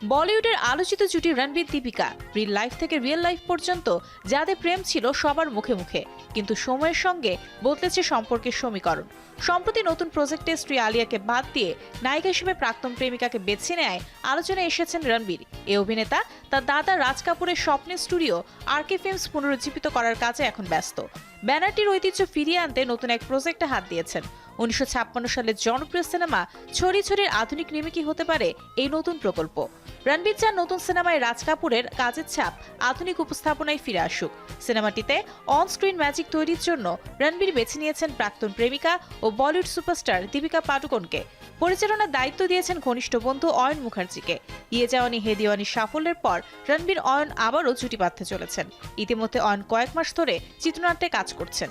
বলিউডের আলোচিত জুটি রণবীর দীপিকা রিল লাইফ থেকে রিয়েল লাইফ পর্যন্ত যাদের প্রেম ছিল সবার মুখে মুখে, কিন্তু সময়ের সঙ্গে বদলেছে সম্পর্কের সমীকরণ। সম্প্রতি নতুন প্রজেক্টে স্ত্রী আলিয়াকে বাদ দিয়ে নায়িকা হিসেবে প্রাক্তন প্রেমিকাকে বেছে নেয় আলোচনায় এসেছেন রণবীর। এই অভিনেতা তার দাদা রাজ কাপুরের স্বপ্নের স্টুডিও আরকে ফিল্মস পুনরুজ্জীবিত করার কাজে এখন ব্যস্ত। ব্যানারটির ঐতিহ্য ফিরিয়ে আনতে নতুন এক প্রজেক্টে হাত দিয়েছেন। 1956 সালের জনপ্রিয় সিনেমা ছড়ি ছড়ির আধুনিক রিমেকই হতে পারে এই নতুন প্রকল্প। রণবীর চান নতুন সিনেমায় রাজ কাপুরের কাজের ছাপ আধুনিক উপস্থাপনায় ফিরে আসুক। সিনেমাটিতে অন স্ক্রিন ম্যাজিক তৈরির জন্য রণবীর বেছে নিয়েছেন প্রাক্তন প্রেমিকা ও বলিউড সুপারস্টার দীপিকা পাডুকোনকে। পরিচালনার দায়িত্ব দিয়েছেন ঘনিষ্ঠ বন্ধু অয়ন মুখার্জিকে। ইয়ে জাওয়ানি হে দিওয়ানির সাফল্যের পর রণবীর অয়ন আবারও জুটি বাঁধতে চলেছেন। ইতিমধ্যে অয়ন কয়েক মাস ধরে চিত্রনাট্যে কাজ করছেন।